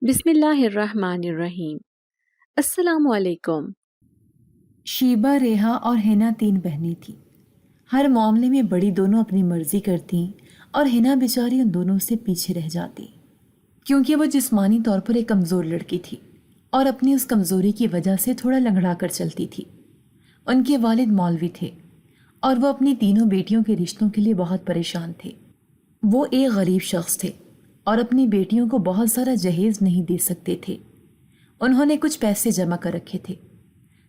بسم اللہ الرحمن الرحیم۔ السلام علیکم۔ شیبہ، ریحا اور ہنا 3 بہنیں تھیں۔ ہر معاملے میں بڑی دونوں اپنی مرضی کرتیں اور ہنا بیچاری ان دونوں سے پیچھے رہ جاتی، کیونکہ وہ جسمانی طور پر ایک کمزور لڑکی تھی اور اپنی اس کمزوری کی وجہ سے تھوڑا لنگڑا کر چلتی تھی۔ ان کے والد مولوی تھے اور وہ اپنی تینوں بیٹیوں کے رشتوں کے لیے بہت پریشان تھے۔ وہ ایک غریب شخص تھے اور اپنی بیٹیوں کو بہت سارا جہیز نہیں دے سکتے تھے۔ انہوں نے کچھ پیسے جمع کر رکھے تھے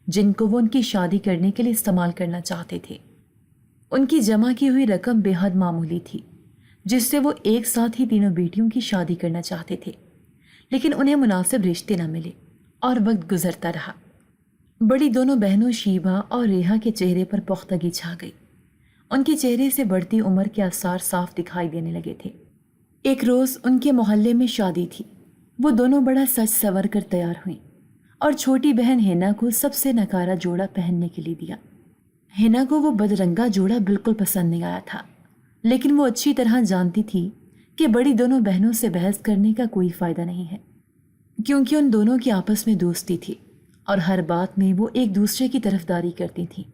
جن کو وہ ان کی شادی کرنے کے لیے استعمال کرنا چاہتے تھے۔ ان کی جمع کی ہوئی رقم بے حد معمولی تھی، جس سے وہ ایک ساتھ ہی تینوں بیٹیوں کی شادی کرنا چاہتے تھے، لیکن انہیں مناسب رشتے نہ ملے اور وقت گزرتا رہا۔ بڑی دونوں بہنوں شیبہ اور ریحا کے چہرے پر پختگی چھا گئی۔ ان کے چہرے سے بڑھتی عمر کے آثار صاف دکھائی دینے لگے تھے۔ ایک روز ان کے محلے میں شادی تھی۔ وہ دونوں بڑا سج سور کر تیار ہوئیں اور چھوٹی بہن ہنا کو سب سے نکارا جوڑا پہننے کے لیے دیا۔ ہنا کو وہ بدرنگا جوڑا بالکل پسند نہیں آیا تھا، لیکن وہ اچھی طرح جانتی تھی کہ بڑی دونوں بہنوں سے بحث کرنے کا کوئی فائدہ نہیں ہے، کیونکہ ان دونوں کی آپس میں دوستی تھی اور ہر بات میں وہ ایک دوسرے کی طرفداری کرتی تھیں۔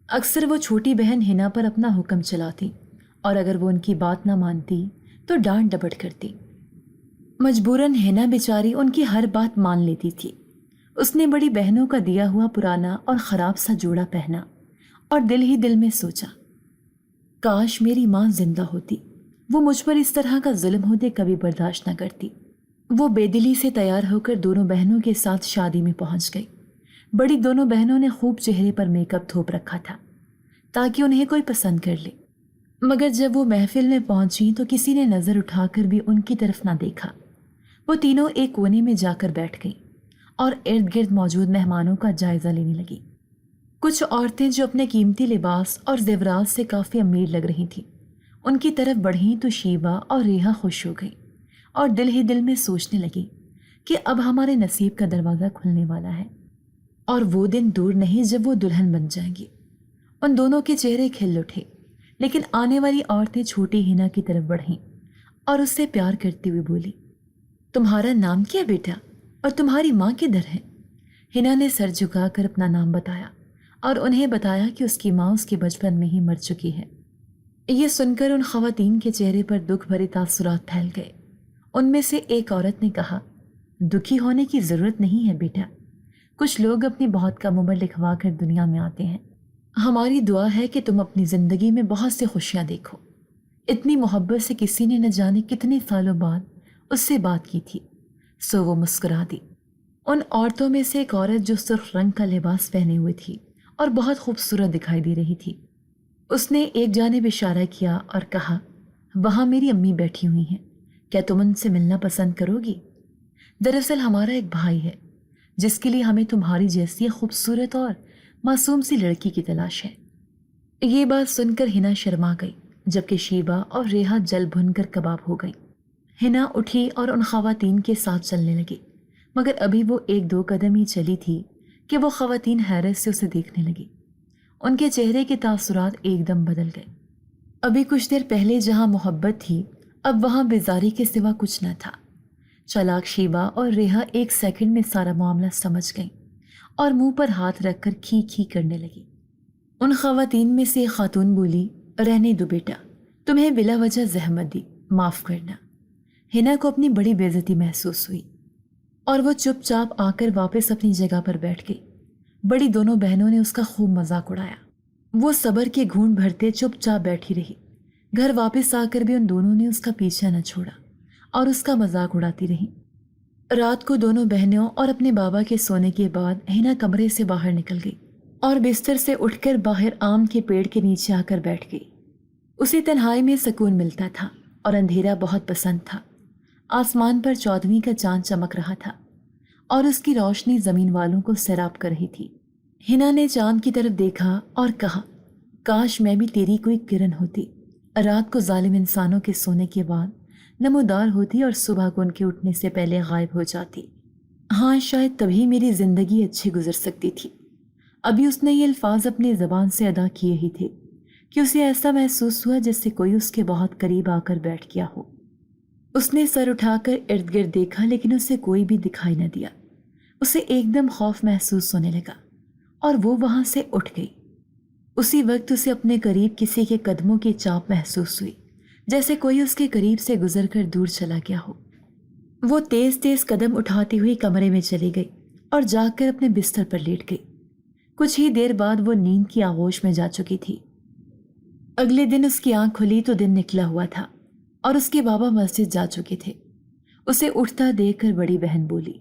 اکثر وہ چھوٹی بہن ہنا پر اپنا حکم چلاتی اور اگر وہ ان کی بات نہ مانتی تو ڈانٹ ڈپٹ کرتی۔ مجبوراً ہنا بیچاری ان کی ہر بات مان لیتی تھی۔ اس نے بڑی بہنوں کا دیا ہوا پرانا اور خراب سا جوڑا پہنا اور دل ہی دل میں سوچا، کاش میری ماں زندہ ہوتی، وہ مجھ پر اس طرح کا ظلم ہوتے کبھی برداشت نہ کرتی۔ وہ بے دلی سے تیار ہو کر دونوں بہنوں کے ساتھ شادی میں پہنچ گئی۔ بڑی دونوں بہنوں نے خوب چہرے پر میک اپ تھوپ رکھا تھا تاکہ انہیں کوئی پسند کر لے، مگر جب وہ محفل میں پہنچی تو کسی نے نظر اٹھا کر بھی ان کی طرف نہ دیکھا۔ وہ تینوں ایک کونے میں جا کر بیٹھ گئیں اور ارد گرد موجود مہمانوں کا جائزہ لینے لگی۔ کچھ عورتیں جو اپنے قیمتی لباس اور زیورات سے کافی امیر لگ رہی تھیں ان کی طرف بڑھیں تو شیبہ اور ریحا خوش ہو گئی اور دل ہی دل میں سوچنے لگی کہ اب ہمارے نصیب کا دروازہ کھلنے والا ہے اور وہ دن دور نہیں جب وہ دلہن بن جائیں گی۔ ان دونوں کے چہرے کھل اٹھے، لیکن آنے والی عورتیں چھوٹی ہنا کی طرف بڑھیں اور اس سے پیار کرتے ہوئے بولی، تمہارا نام کیا بیٹا اور تمہاری ماں کدھر ہے؟ ہنا نے سر جھکا کر اپنا نام بتایا اور انہیں بتایا کہ اس کی ماں اس کے بچپن میں ہی مر چکی ہے۔ یہ سن کر ان خواتین کے چہرے پر دکھ بھرے تاثرات پھیل گئے۔ ان میں سے ایک عورت نے کہا، دکھی ہونے کی ضرورت نہیں ہے بیٹا، کچھ لوگ اپنی بہت کم عمر لکھوا کر دنیا میں آتے ہیں۔ ہماری دعا ہے کہ تم اپنی زندگی میں بہت سے خوشیاں دیکھو۔ اتنی محبت سے کسی نے نہ جانے کتنے سالوں بعد اس سے بات کی تھی، سو وہ مسکرا دی۔ ان عورتوں میں سے ایک عورت جو سرخ رنگ کا لباس پہنے ہوئی تھی اور بہت خوبصورت دکھائی دے رہی تھی، اس نے ایک جانب اشارہ کیا اور کہا، وہاں میری امی بیٹھی ہوئی ہیں، کیا تم ان سے ملنا پسند کرو گی؟ دراصل ہمارا ایک بھائی ہے جس کے لیے ہمیں تمہاری جیسی ایک خوبصورت اور معصوم سی لڑکی کی تلاش ہے۔ یہ بات سن کر ہنا شرما گئی، جبکہ شیبہ اور ریحا جل بھن کر کباب ہو گئی۔ ہنا اٹھی اور ان خواتین کے ساتھ چلنے لگی، مگر ابھی وہ 1-2 قدم ہی چلی تھی کہ وہ خواتین حیرت سے اسے دیکھنے لگی۔ ان کے چہرے کے تاثرات ایک دم بدل گئے۔ ابھی کچھ دیر پہلے جہاں محبت تھی، اب وہاں بیزاری کے سوا کچھ نہ تھا۔ چالاک شیبہ اور ریحا ایک سیکنڈ میں سارا معاملہ سمجھ گئیں اور منہ پر ہاتھ رکھ کر کھی کھی کرنے لگی۔ ان خواتین میں سے ایک خاتون بولی، رہنے دو بیٹا، تمہیں بلا وجہ زحمت دی، معاف کرنا۔ ہنا کو اپنی بڑی بے عزتی محسوس ہوئی اور وہ چپ چاپ آ کر واپس اپنی جگہ پر بیٹھ گئی۔ بڑی دونوں بہنوں نے اس کا خوب مذاق اڑایا۔ وہ صبر کے گھونٹ بھرتے چپ چاپ بیٹھی رہی۔ گھر واپس آ کر بھی ان دونوں نے اس کا پیچھا نہ چھوڑا اور اس کا مذاق اڑاتی رہی۔ رات کو دونوں بہنوں اور اپنے بابا کے سونے کے بعد ہنا کمرے سے باہر نکل گئی اور بستر سے اٹھ کر باہر آم کے پیڑ کے نیچے آ کر بیٹھ گئی۔ اسے تنہائی میں سکون ملتا تھا اور اندھیرا بہت پسند تھا۔ آسمان پر 14ویں کا چاند چمک رہا تھا اور اس کی روشنی زمین والوں کو سیراب کر رہی تھی۔ ہنا نے چاند کی طرف دیکھا اور کہا، کاش میں بھی تیری کوئی کرن ہوتی، رات کو ظالم انسانوں کے سونے کے بعد نمودار ہوتی اور صبح کو ان کے اٹھنے سے پہلے غائب ہو جاتی۔ ہاں، شاید تبھی میری زندگی اچھی گزر سکتی تھی۔ ابھی اس نے یہ الفاظ اپنی زبان سے ادا کیے ہی تھے کہ اسے ایسا محسوس ہوا جیسے کوئی اس کے بہت قریب آ کر بیٹھ گیا ہو۔ اس نے سر اٹھا کر ارد گرد دیکھا لیکن اسے کوئی بھی دکھائی نہ دیا۔ اسے ایک دم خوف محسوس ہونے لگا اور وہ وہاں سے اٹھ گئی۔ اسی وقت اسے اپنے قریب کسی کے قدموں کی چاپ محسوس ہوئی، جیسے کوئی اس کے قریب سے گزر کر دور چلا گیا ہو۔ وہ تیز تیز قدم اٹھاتی ہوئی کمرے میں چلی گئی اور جا کر اپنے بستر پر لیٹ گئی۔ کچھ ہی دیر بعد وہ نیند کی آغوش میں جا چکی تھی۔ اگلے دن اس کی آنکھ کھلی تو دن نکلا ہوا تھا اور اس کے بابا مسجد جا چکے تھے۔ اسے اٹھتا دیکھ کر بڑی بہن بولی،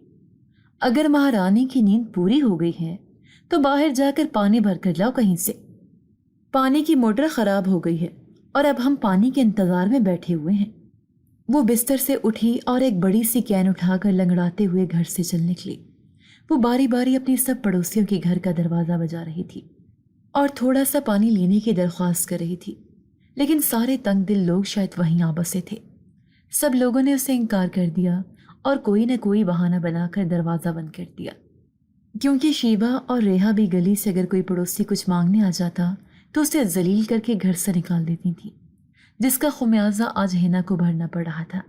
اگر مہارانی کی نیند پوری ہو گئی ہے تو باہر جا کر پانی بھر کر لاؤ کہیں سے۔ پانی کی موٹر خراب ہو گئی ہے اور اب ہم پانی کے انتظار میں بیٹھے ہوئے ہیں۔ وہ بستر سے اٹھی اور ایک بڑی سی کین اٹھا کر لنگڑاتے ہوئے گھر سے چل نکلی۔ وہ باری باری اپنی سب پڑوسیوں کے گھر کا دروازہ بجا رہی تھی اور تھوڑا سا پانی لینے کی درخواست کر رہی تھی، لیکن سارے تنگ دل لوگ شاید وہیں آ بسے تھے۔ سب لوگوں نے اسے انکار کر دیا اور کوئی نہ کوئی بہانہ بنا کر دروازہ بند کر دیا، کیونکہ شیبہ اور ریحا بھی گلی سے اگر کوئی پڑوسی کچھ مانگنے آ جاتا تو اسے ذلیل کر کے گھر سے نکال دیتی تھی، جس کا خمیازہ آج ہینا کو بھرنا پڑ رہا تھا۔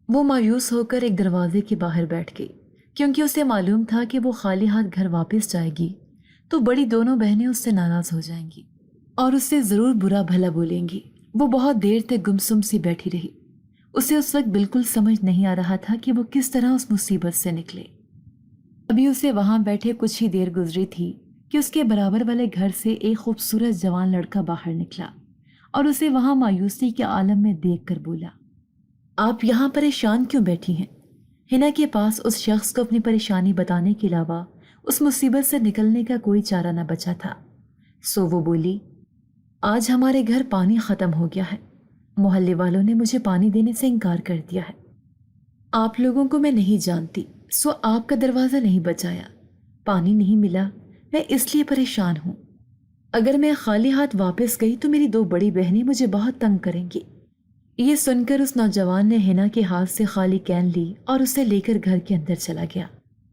وہ مایوس ہو کر ایک دروازے کے باہر بیٹھ گئی، کیونکہ اسے معلوم تھا کہ وہ خالی ہاتھ گھر واپس جائے گی تو بڑی دونوں بہنیں اس سے ناراض ہو جائیں گی اور اس سے ضرور برا بھلا بولیں گی۔ وہ بہت دیر تک گمسم سی بیٹھی رہی۔ اسے اس وقت بالکل سمجھ نہیں آ رہا تھا کہ وہ کس طرح اس مصیبت سے نکلے۔ ابھی اسے وہاں بیٹھے کچھ ہی دیر گزری تھی کہ اس کے برابر والے گھر سے ایک خوبصورت جوان لڑکا باہر نکلا اور اسے وہاں مایوسی کے عالم میں دیکھ کر بولا، آپ یہاں پریشان کیوں بیٹھی ہیں؟ ہینا کے پاس اس شخص کو اپنی پریشانی بتانے کے علاوہ اس مصیبت سے نکلنے کا کوئی چارہ نہ بچا تھا، سو وہ بولی، آج ہمارے گھر پانی ختم ہو گیا ہے، محلے والوں نے مجھے پانی دینے سے انکار کر دیا ہے۔ آپ لوگوں کو میں نہیں جانتی، سو آپ کا دروازہ نہیں بچایا، پانی نہیں ملا، میں اس لیے پریشان ہوں۔ اگر میں خالی ہاتھ واپس گئی تو میری دو بڑی بہنیں مجھے بہت تنگ کریں گی۔ یہ سن کر اس نوجوان نے ہینا کے ہاتھ سے خالی کین لی اور اسے لے کر گھر کے اندر چلا گیا۔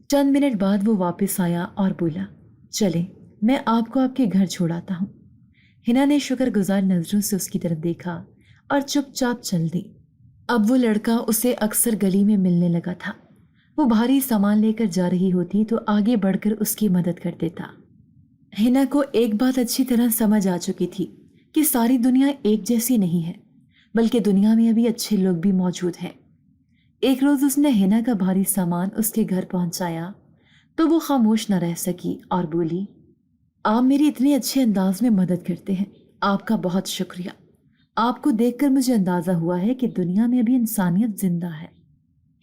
چند منٹ بعد وہ واپس آیا اور بولا، چلیں میں آپ کو آپ کے گھر چھوڑاتا ہوں۔ ہینا نے شکر گزار نظروں سے اس کی طرف دیکھا اور چپ چاپ چل دی۔ اب وہ لڑکا اسے اکثر گلی میں ملنے لگا تھا۔ وہ بھاری سامان لے کر جا رہی ہوتی تو آگے بڑھ کر اس کی مدد کر دیتا۔ ہینا کو ایک بات اچھی طرح سمجھ آ چکی تھی کہ ساری دنیا ایک جیسی نہیں ہے، بلکہ دنیا میں ابھی اچھے لوگ بھی موجود ہیں۔ ایک روز اس نے ہینا کا بھاری سامان اس کے گھر پہنچایا تو وہ خاموش نہ رہ سکی اور بولی، آپ میری اتنے اچھے انداز میں مدد کرتے ہیں، آپ کا بہت شکریہ۔ آپ کو دیکھ کر مجھے اندازہ ہوا ہے کہ دنیا میں ابھی انسانیت زندہ ہے۔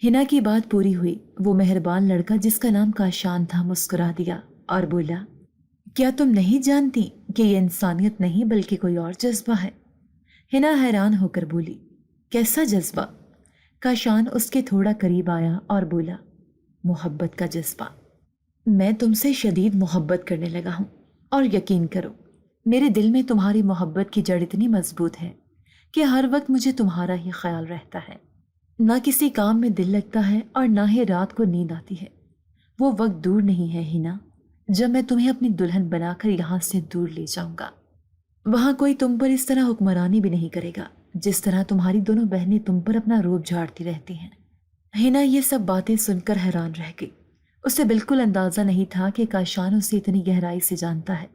ہینا کی بات پوری ہوئی۔ وہ مہربان لڑکا جس کا نام کاشان تھا مسکرا دیا اور بولا، کیا تم نہیں جانتی کہ یہ انسانیت نہیں بلکہ کوئی اور جذبہ ہے؟ ہینا حیران ہو کر بولی، کیسا جذبہ؟ کاشان اس کے تھوڑا قریب آیا اور بولا، محبت کا جذبہ۔ میں تم سے شدید محبت کرنے لگا ہوں اور یقین کرو میرے دل میں تمہاری محبت کی جڑ اتنی مضبوط ہے کہ ہر وقت مجھے تمہارا ہی خیال رہتا ہے۔ نہ کسی کام میں دل لگتا ہے اور نہ ہی رات کو نیند آتی ہے۔ وہ وقت دور نہیں ہے ہینا جب میں تمہیں اپنی دلہن بنا کر یہاں سے دور لے جاؤں گا۔ وہاں کوئی تم پر اس طرح حکمرانی بھی نہیں کرے گا جس طرح تمہاری دونوں بہنیں تم پر اپنا روب جھاڑتی رہتی ہیں۔ ہینا یہ سب باتیں سن کر حیران رہ گئی۔ اسے بالکل اندازہ نہیں تھا کہ کاشان اسے اتنی گہرائی سے جانتا ہے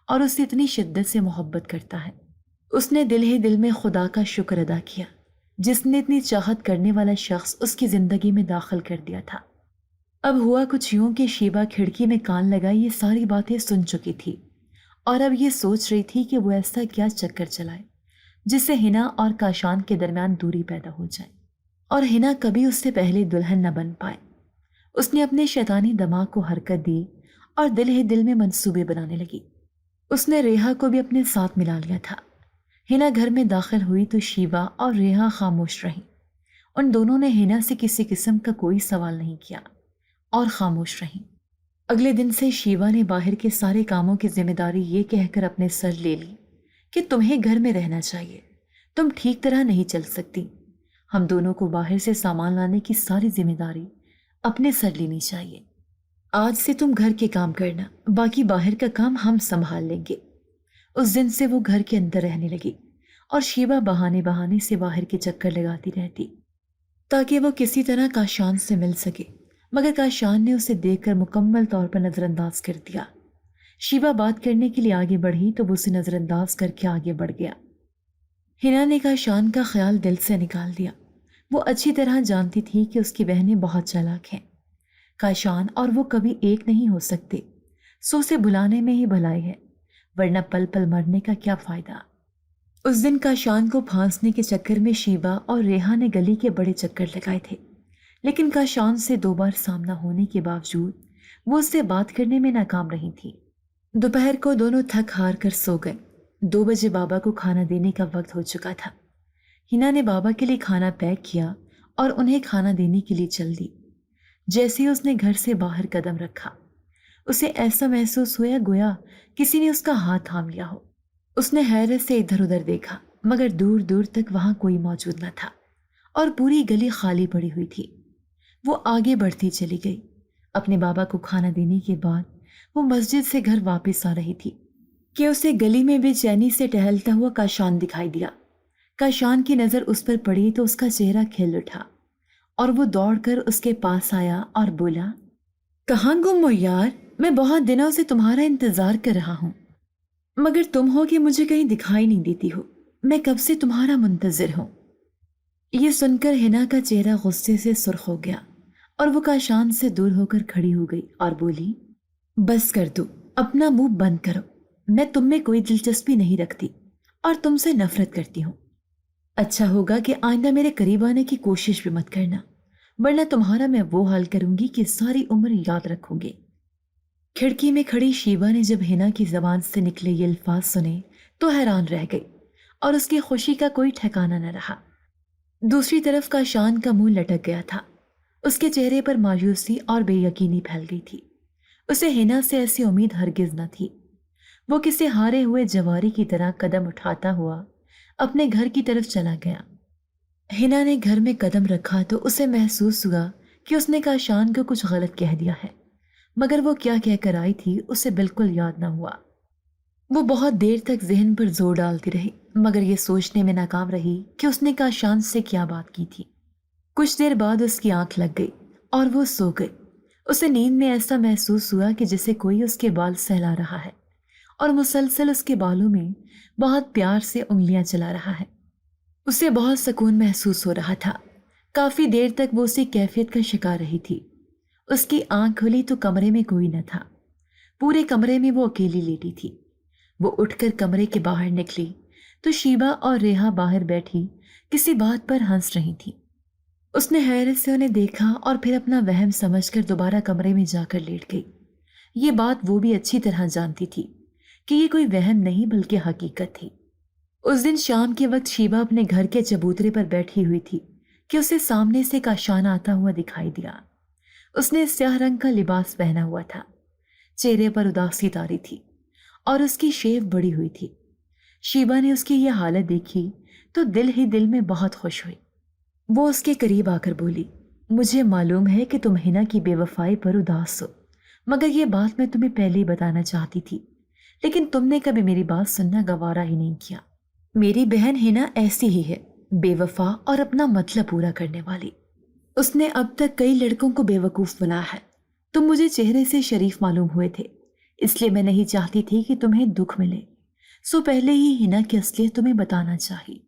اور اسے اتنی شدت سے محبت کرتا ہے۔ اس نے دل ہی دل میں خدا کا شکر ادا کیا جس نے اتنی چاہت کرنے والا شخص اس کی زندگی میں داخل کر دیا تھا۔ اب ہوا کچھ یوں کہ شیبہ کھڑکی میں کان لگائے یہ ساری باتیں سن چکی تھی اور اب یہ سوچ رہی تھی کہ وہ ایسا کیا چکر چلائے جس سے ہینا اور کاشان کے درمیان دوری پیدا ہو جائے اور ہینا کبھی اس سے پہلے دلہن نہ بن پائے۔ اس نے اپنے شیطانی دماغ کو حرکت دی اور دل ہی دل میں منصوبے بنانے لگی۔ اس نے ریحا کو بھی اپنے ساتھ ملا لیا تھا۔ ہینا گھر میں داخل ہوئی تو شیبہ اور ریحا خاموش رہیں۔ ان دونوں نے ہینا سے کسی قسم کا کوئی سوال نہیں کیا اور خاموش رہیں۔ اگلے دن سے شیبہ نے باہر کے سارے کاموں کی ذمہ داری یہ کہہ کر اپنے سر لے لی کہ تمہیں گھر میں رہنا چاہیے، تم ٹھیک طرح نہیں چل سکتی، ہم دونوں کو باہر سے سامان لانے کی ساری ذمہ داری اپنے سر لینی چاہیے۔ آج سے تم گھر کے کام کرنا، باقی باہر کا کام ہم سنبھال لیں گے۔ اس دن سے وہ گھر کے اندر رہنے لگی اور شیبہ بہانے بہانے سے باہر کے چکر لگاتی رہتی۔ تاکہ وہ کسی طرح کاشان سے مل سکے، مگر کاشان نے اسے دیکھ کر مکمل طور پر نظر انداز کر دیا۔ شیبا بات کرنے کے لیے آگے بڑھی تو وہ اسے نظر انداز کر کے آگے بڑھ گیا۔ ہنا نے کاشان کا خیال دل سے نکال دیا۔ وہ اچھی طرح جانتی تھی کہ اس کی بہنیں بہت چالاک ہیں۔ کاشان اور وہ کبھی ایک نہیں ہو سکتے، سو اسے بلانے میں ہی بھلائی ہے، ورنہ پل پل مرنے کا کیا فائدہ۔ اس دن کاشان کو پھانسنے کے چکر میں شیبا اور ریحا نے گلی کے بڑے چکر لگائے تھے، لیکن کاشان سے 2 بار سامنا ہونے کے باوجود وہ اس سے بات کرنے میں ناکام رہی تھی۔ دوپہر کو دونوں تھک ہار کر سو گئے۔ 2 بجے بابا کو کھانا دینے کا وقت ہو چکا تھا۔ ہنا نے بابا کے لیے کھانا پیک کیا اور انہیں کھانا دینے کے لیے چل دی۔ جیسے ہی اس نے گھر سے باہر قدم رکھا، اسے ایسا محسوس ہوا گویا کسی نے اس کا ہاتھ تھام لیا ہو۔ اس نے حیرت سے ادھر ادھر دیکھا، مگر دور دور تک وہاں کوئی موجود نہ تھا اور پوری گلی خالی پڑی ہوئی تھی۔ وہ آگے بڑھتی چلی گئی۔ اپنے بابا کو کھانا دینے کے بعد وہ مسجد سے گھر واپس آ رہی تھی کہ اسے گلی میں بے چینی سے ٹہلتا ہوا کاشان دکھائی دیا۔ کاشان کی نظر اس پر پڑی تو اس کا چہرہ کھل اٹھا اور وہ دوڑ کر اس کے پاس آیا اور بولا، کہاں گم ہو یار؟ میں بہت دنوں سے تمہارا انتظار کر رہا ہوں، مگر تم ہو کہ مجھے کہیں دکھائی نہیں دیتی ہو۔ میں کب سے تمہارا منتظر ہوں۔ یہ سن کر ہنا کا چہرہ غصے سے سرخ ہو گیا اور وہ کاشان سے دور ہو کر کھڑی ہو گئی اور بولی، بس کر دو، اپنا منہ بند کرو۔ میں تم میں کوئی دلچسپی نہیں رکھتی اور تم سے نفرت کرتی ہوں۔ اچھا ہوگا کہ آئندہ میرے قریب آنے کی کوشش بھی مت کرنا، ورنہ تمہارا میں وہ حال کروں گی کہ ساری عمر یاد رکھوں گے۔ کھڑکی میں کھڑی شیبا نے جب ہنا کی زبان سے نکلے یہ الفاظ سنے تو حیران رہ گئی اور اس کی خوشی کا کوئی ٹھکانہ نہ رہا۔ دوسری طرف کاشان کا منہ لٹک گیا تھا۔ اس کے چہرے پر مایوسی اور بے یقینی پھیل گئی تھی۔ اسے ہنا سے ایسی امید ہرگز نہ تھی۔ وہ کسی ہارے ہوئے جواری کی طرح قدم اٹھاتا ہوا اپنے گھر کی طرف چلا گیا۔ ہنا نے گھر میں قدم رکھا تو اسے محسوس ہوا کہ اس نے کاشان کو کچھ غلط کہہ دیا ہے، مگر وہ کیا کہہ کر آئی تھی اسے بالکل یاد نہ ہوا۔ وہ بہت دیر تک ذہن پر زور ڈالتی رہی، مگر یہ سوچنے میں ناکام رہی کہ اس نے کاشان سے کیا بات کی تھی۔ کچھ دیر بعد اس کی آنکھ لگ گئی اور وہ سو گئی۔ اسے نیند میں ایسا محسوس ہوا کہ جیسے کوئی اس کے بال سہلا رہا ہے اور مسلسل اس کے بالوں میں بہت پیار سے انگلیاں چلا رہا ہے۔ اسے بہت سکون محسوس ہو رہا تھا۔ کافی دیر تک وہ اسی کیفیت کا شکار رہی تھی۔ اس کی آنکھ کھلی تو کمرے میں کوئی نہ تھا۔ پورے کمرے میں وہ اکیلی لیٹی تھی۔ وہ اٹھ کر کمرے کے باہر نکلی تو شیبا اور ریحا باہر بیٹھی کسی بات پر ہنس رہی تھی۔ اس نے حیرت سے انہیں دیکھا اور پھر اپنا وہم سمجھ کر دوبارہ کمرے میں جا کر لیٹ گئی۔ یہ بات وہ بھی اچھی طرح جانتی تھی کہ یہ کوئی وہم نہیں بلکہ حقیقت تھی۔ اس دن شام کے وقت شیبا اپنے گھر کے چبوترے پر بیٹھی ہوئی تھی کہ اسے سامنے سے کاشان آتا ہوا دکھائی دیا۔ اس نے سیاہ رنگ کا لباس پہنا ہوا تھا، چہرے پر اداسی طاری تھی اور اس کی شیو بڑی ہوئی تھی۔ شیبا نے اس کی یہ حالت دیکھی تو دل ہی دل میں بہت خوش ہوئی۔ وہ اس کے قریب آ کر بولی، مجھے معلوم ہے کہ تم ہنا کی بے وفائی پر اداس ہو، مگر یہ بات میں تمہیں پہلے ہی بتانا چاہتی تھی، لیکن تم نے کبھی میری بات سننا گوارا ہی نہیں کیا۔ میری بہن ہنا ایسی ہی ہے، بے وفا اور اپنا مطلب پورا کرنے والی۔ اس نے اب تک کئی لڑکوں کو بے وقوف بنایا ہے۔ تم مجھے چہرے سے شریف معلوم ہوئے تھے، اس لیے میں نہیں چاہتی تھی کہ تمہیں دکھ ملے، سو پہلے ہی ہنا کی اصلیت تمہیں بتانا چاہیے۔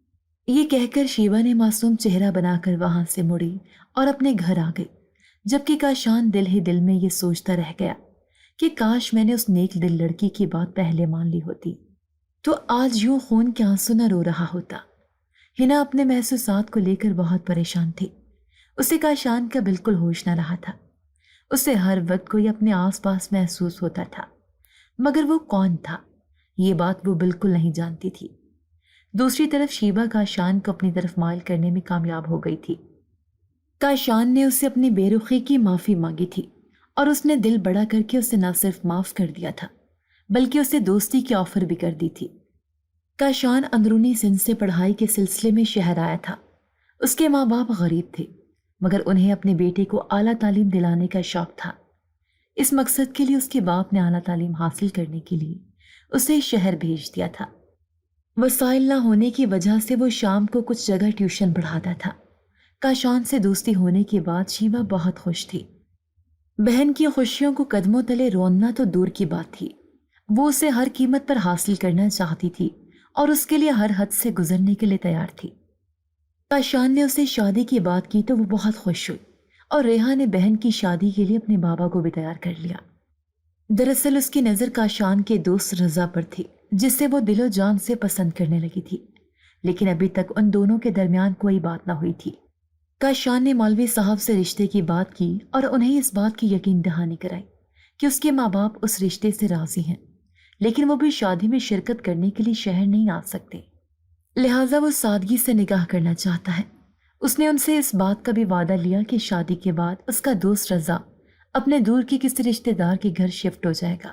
یہ کہہ کر شیبا نے معصوم چہرہ بنا کر وہاں سے مڑی اور اپنے گھر آ گئی، جبکہ کاشان دل ہی دل میں یہ سوچتا رہ گیا کہ کاش میں نے اس نیک دل لڑکی کی بات پہلے مان لی ہوتی تو آج یوں خون کے آنسو نہ رو رہا ہوتا۔ ہنا اپنے محسوسات کو لے کر بہت پریشان تھی۔ اسے کاشان کا بالکل ہوش نہ رہا تھا۔ اسے ہر وقت کوئی اپنے آس پاس محسوس ہوتا تھا، مگر وہ کون تھا یہ بات وہ بالکل نہیں جانتی تھی۔ دوسری طرف شیبا کاشان کو اپنی طرف مائل کرنے میں کامیاب ہو گئی تھی۔ کاشان نے اسے اپنی بے رخی کی معافی مانگی تھی اور اس نے دل بڑا کر کے اسے نہ صرف معاف کر دیا تھا بلکہ اسے دوستی کی آفر بھی کر دی تھی۔ کاشان اندرونی سندھ سے پڑھائی کے سلسلے میں شہر آیا تھا۔ اس کے ماں باپ غریب تھے، مگر انہیں اپنے بیٹے کو اعلیٰ تعلیم دلانے کا شوق تھا۔ اس مقصد کے لیے اس کے باپ نے اعلیٰ تعلیم حاصل کرنے کے لیے اسے شہر بھیج دیا تھا۔ وسائل نہ ہونے کی وجہ سے وہ شام کو کچھ جگہ ٹیوشن پڑھاتا تھا۔ کاشان سے دوستی ہونے کے بعد شیبا بہت خوش تھی۔ بہن کی خوشیوں کو قدموں تلے روننا تو دور کی بات تھی، وہ اسے ہر قیمت پر حاصل کرنا چاہتی تھی اور اس کے لیے ہر حد سے گزرنے کے لیے تیار تھی۔ کاشان نے اسے شادی کی بات کی تو وہ بہت خوش ہوئی اور ریحا نے بہن کی شادی کے لیے اپنے بابا کو بھی تیار کر لیا۔ دراصل اس کی نظر کاشان کے دوست رضا پر تھی، جس سے وہ دل و جان سے پسند کرنے لگی تھی، لیکن ابھی تک ان دونوں کے درمیان کوئی بات نہ ہوئی تھی۔ کاشان نے مولوی صاحب سے رشتے کی بات کی اور انہیں اس بات کی یقین دہانی کرائی کہ اس کے ماں باپ اس رشتے سے راضی ہیں، لیکن وہ بھی شادی میں شرکت کرنے کے لیے شہر نہیں آ سکتے، لہٰذا وہ سادگی سے نکاح کرنا چاہتا ہے۔ اس نے ان سے اس بات کا بھی وعدہ لیا کہ شادی کے بعد اس کا دوست رضا اپنے دور کے کسی رشتے دار کے گھر شفٹ ہو جائے گا،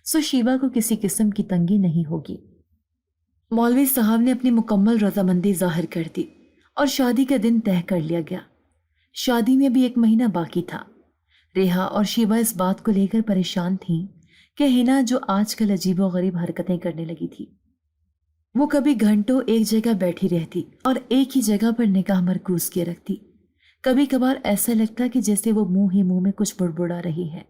سو شیبا کو کسی قسم کی تنگی نہیں ہوگی۔ مولوی صاحب نے اپنی مکمل رضامندی ظاہر کر دی اور شادی کا دن طے کر لیا گیا۔ شادی میں بھی 1 مہینہ باقی تھا۔ ریحا اور شیبا اس بات کو لے کر پریشان تھیں کہ ہنا جو آج کل عجیب و غریب حرکتیں کرنے لگی تھی، وہ کبھی گھنٹوں ایک جگہ بیٹھی رہتی اور ایک ہی جگہ پر نگاہ مرکوز کیے رکھتی۔ کبھی کبھار ایسا لگتا کہ جیسے وہ منہ ہی منہ میں کچھ بڑبڑا رہی ہے۔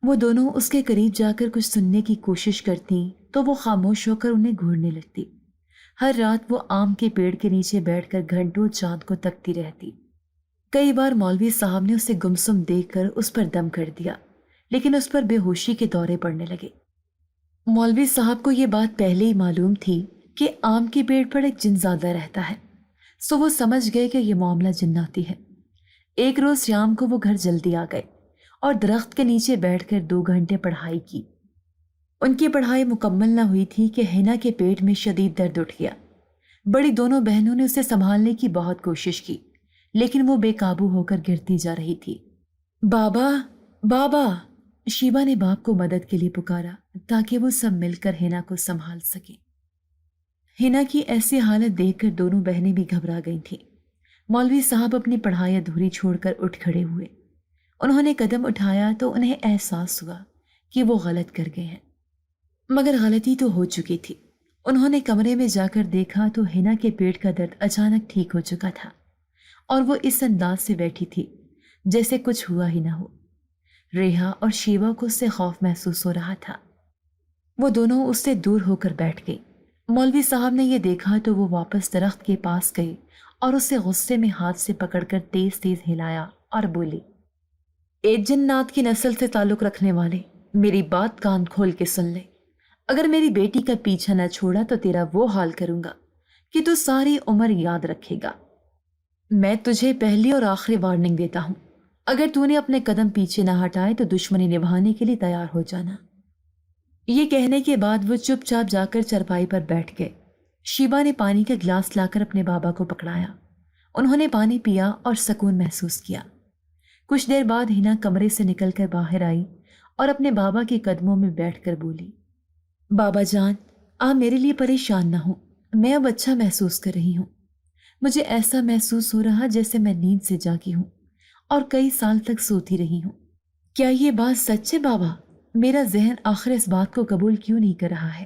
وہ دونوں اس کے قریب جا کر کچھ سننے کی کوشش کرتی تو وہ خاموش ہو کر انہیں گھورنے لگتی۔ ہر رات وہ آم کے پیڑ کے نیچے بیٹھ کر گھنٹوں چاند کو تکتی رہتی۔ کئی بار مولوی صاحب نے اسے گمسم دیکھ کر اس پر دم کر دیا، لیکن اس پر بے ہوشی کے دورے پڑنے لگے۔ مولوی صاحب کو یہ بات پہلے ہی معلوم تھی کہ آم کے پیڑ پر ایک جن زیادہ رہتا ہے، سو وہ سمجھ گئے کہ یہ معاملہ جناتی ہے۔ ایک روز شام کو وہ گھر جلدی آ گئے اور درخت کے نیچے بیٹھ کر 2 گھنٹے پڑھائی کی۔ ان کی پڑھائی مکمل نہ ہوئی تھی کہ ہنا کے پیٹ میں شدید درد اٹھ گیا۔ بڑی دونوں بہنوں نے اسے سنبھالنے کی بہت کوشش کی، لیکن وہ بے قابو ہو کر گرتی جا رہی تھی۔ بابا بابا، شیبا نے باپ کو مدد کے لیے پکارا تاکہ وہ سب مل کر ہنا کو سنبھال سکیں۔ ہنا کی ایسی حالت دیکھ کر دونوں بہنیں بھی گھبرا گئی تھیں۔ مولوی صاحب اپنی پڑھائی ادھوری چھوڑ کر اٹھ کھڑے ہوئے۔ انہوں نے قدم اٹھایا تو انہیں احساس ہوا کہ وہ غلط کر گئے ہیں، مگر غلطی تو ہو چکی تھی۔ انہوں نے کمرے میں جا کر دیکھا تو ہنا کے پیٹ کا درد اچانک ٹھیک ہو چکا تھا اور وہ اس انداز سے بیٹھی تھی جیسے کچھ ہوا ہی نہ ہو۔ ریحا اور شیوا کو اس سے خوف محسوس ہو رہا تھا۔ وہ دونوں اس سے دور ہو کر بیٹھ گئی۔ مولوی صاحب نے یہ دیکھا تو وہ واپس درخت کے پاس گئے اور اسے غصے میں ہاتھ سے پکڑ کر تیز تیز ہلایا اور بولی، اے جنات کی نسل سے تعلق رکھنے والے، میری بات کان کھول کے سن لے۔ اگر میری بیٹی کا پیچھا نہ چھوڑا تو تیرا وہ حال کروں گا کہ تو ساری عمر یاد رکھے گا۔ میں تجھے پہلی اور آخری وارننگ دیتا ہوں، اگر تو نے اپنے قدم پیچھے نہ ہٹائے تو دشمنی نبھانے کے لیے تیار ہو جانا۔ یہ کہنے کے بعد وہ چپ چاپ جا کر چرپائی پر بیٹھ گئے۔ شیبا نے پانی کا گلاس لا کر اپنے بابا کو پکڑایا۔ انہوں نے پانی پیا اور سکون محسوس کیا۔ کچھ دیر بعد ہنا کمرے سے نکل کر باہر آئی اور اپنے بابا کے قدموں میں بیٹھ کر بولی، بابا جان، آپ میرے لیے پریشان نہ ہوں، میں اب اچھا محسوس کر رہی ہوں۔ مجھے ایسا محسوس ہو رہا جیسے میں نیند سے جاگی ہوں اور کئی سال تک سوتی رہی ہوں۔ کیا یہ بات سچ ہے بابا؟ میرا ذہن آخر اس بات کو قبول کیوں نہیں کر رہا ہے؟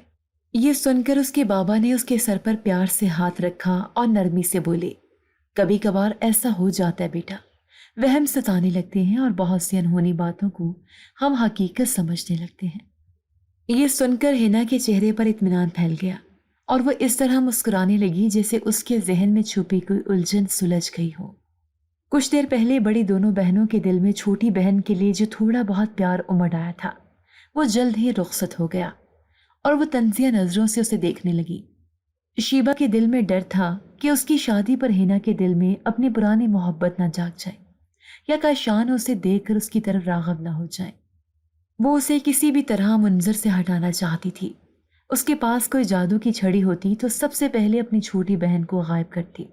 یہ سن کر اس کے بابا نے اس کے سر پر پیار سے ہاتھ رکھا اور نرمی سے بولے، کبھی کبھار ایسا ہو جاتا ہے بیٹا، وہم ستانے لگتے ہیں اور بہت سی انہونی باتوں کو ہم حقیقت سمجھنے لگتے ہیں۔ یہ سن کر ہنا کے چہرے پر اطمینان پھیل گیا اور وہ اس طرح مسکرانے لگی جیسے اس کے ذہن میں چھپی کوئی الجھن سلجھ گئی ہو۔ کچھ دیر پہلے بڑی دونوں بہنوں کے دل میں چھوٹی بہن کے لیے جو تھوڑا بہت پیار امڑ آیا تھا وہ جلد ہی رخصت ہو گیا اور وہ طنزیہ نظروں سے اسے دیکھنے لگی۔ شیبا کے دل میں ڈر تھا کہ اس کی شادی پر ہنا کے دل میں اپنی پرانی محبت نہ جاگ جائے یا کاشان اسے دیکھ کر اس کی طرف راغب نہ ہو جائے۔ وہ اسے کسی بھی طرح منظر سے ہٹانا چاہتی تھی۔ اس کے پاس کوئی جادو کی چھڑی ہوتی تو سب سے پہلے اپنی چھوٹی بہن کو غائب کرتی۔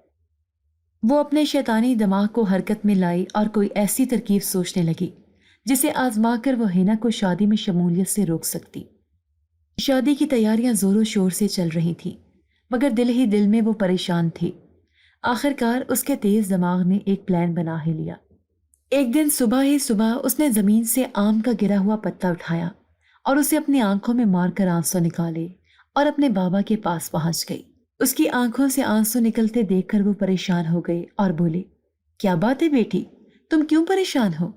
وہ اپنے شیطانی دماغ کو حرکت میں لائی اور کوئی ایسی ترکیب سوچنے لگی جسے آزما کر وہ ہنا کو شادی میں شمولیت سے روک سکتی۔ شادی کی تیاریاں زور و شور سے چل رہی تھیں، مگر دل ہی دل میں وہ پریشان تھی۔ آخر کار اس کے تیز دماغ نے ایک پلان بنا ہی لیا۔ ایک دن صبح ہی صبح اس نے زمین سے آم کا گرا ہوا پتا اٹھایا اور اسے اپنی آنکھوں میں مار کر آنسو نکالے اور اپنے بابا کے پاس پہنچ گئی۔ اس کی آنکھوں سے آنسو نکلتے دیکھ کر وہ پریشان ہو گئے اور بولے، کیا بات ہے بیٹی، تم کیوں پریشان ہو؟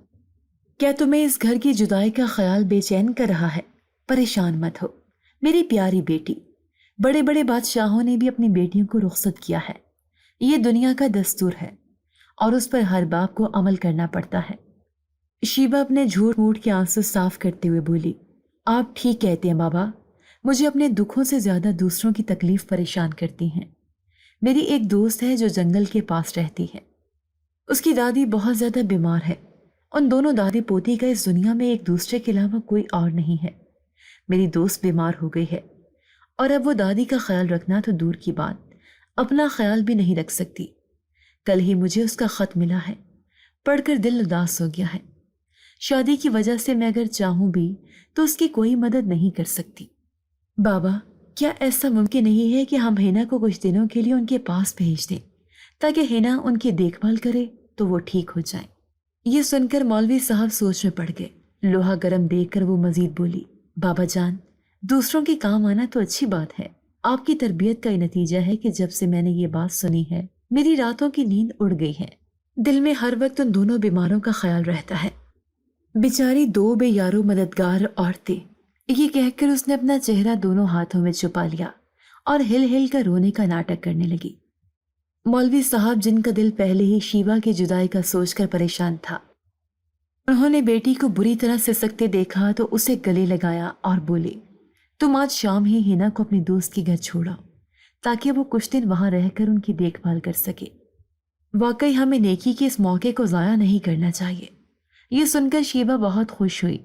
کیا تمہیں اس گھر کی جدائی کا خیال بے چین کر رہا ہے؟ پریشان مت ہو میری پیاری بیٹی، بڑے بڑے بادشاہوں نے بھی اپنی بیٹیوں کو رخصت کیا ہے، یہ دنیا کا دستور ہے اور اس پر ہر باپ کو عمل کرنا پڑتا ہے۔ شیبا اپنے جھوٹ موٹ کے آنسو صاف کرتے ہوئے بولی، آپ ٹھیک کہتے ہیں بابا، مجھے اپنے دکھوں سے زیادہ دوسروں کی تکلیف پریشان کرتی ہیں۔ میری ایک دوست ہے جو جنگل کے پاس رہتی ہے، اس کی دادی بہت زیادہ بیمار ہے، ان دونوں دادی پوتی کا اس دنیا میں ایک دوسرے کے علاوہ کوئی اور نہیں ہے۔ میری دوست بیمار ہو گئی ہے اور اب وہ دادی کا خیال رکھنا تو دور کی بات، اپنا خیال بھی نہیں رکھ سکتی۔ کل ہی مجھے اس کا خط ملا ہے، پڑھ کر دل اداس ہو گیا ہے۔ شادی کی وجہ سے میں اگر چاہوں بھی تو اس کی کوئی مدد نہیں کر سکتی۔ بابا، کیا ایسا ممکن نہیں ہے کہ ہم ہینا کو کچھ دنوں کے لیے ان کے پاس بھیج دیں تاکہ ہینا ان کی دیکھ بھال کرے تو وہ ٹھیک ہو جائیں؟ یہ سن کر مولوی صاحب سوچ میں پڑ گئے۔ لوہا گرم دیکھ کر وہ مزید بولی، بابا جان، دوسروں کے کام آنا تو اچھی بات ہے، آپ کی تربیت کا یہ نتیجہ ہے کہ جب سے میں نے یہ بات سنی ہے میری راتوں کی نیند اڑ گئی ہے، دل میں ہر وقت ان دونوں بیماروں کا خیال رہتا ہے، بیچاری دو بے یارو مددگار عورتیں۔ یہ کہہ کر اس نے اپنا چہرہ دونوں ہاتھوں میں چھپا لیا اور ہل ہل کر رونے کا ناٹک کرنے لگی۔ مولوی صاحب، جن کا دل پہلے ہی شیوا کی جدائی کا سوچ کر پریشان تھا، انہوں نے بیٹی کو بری طرح سسکتے دیکھا تو اسے گلے لگایا اور بولے، تم آج شام ہی ہینا کو اپنی دوست کے گھر چھوڑا تاکہ وہ کچھ دن وہاں رہ کر ان کی دیکھ بھال کر سکے۔ واقعی ہمیں نیکی کے اس موقع کو ضائع نہیں کرنا چاہیے۔ یہ سن کر شیبا بہت خوش ہوئی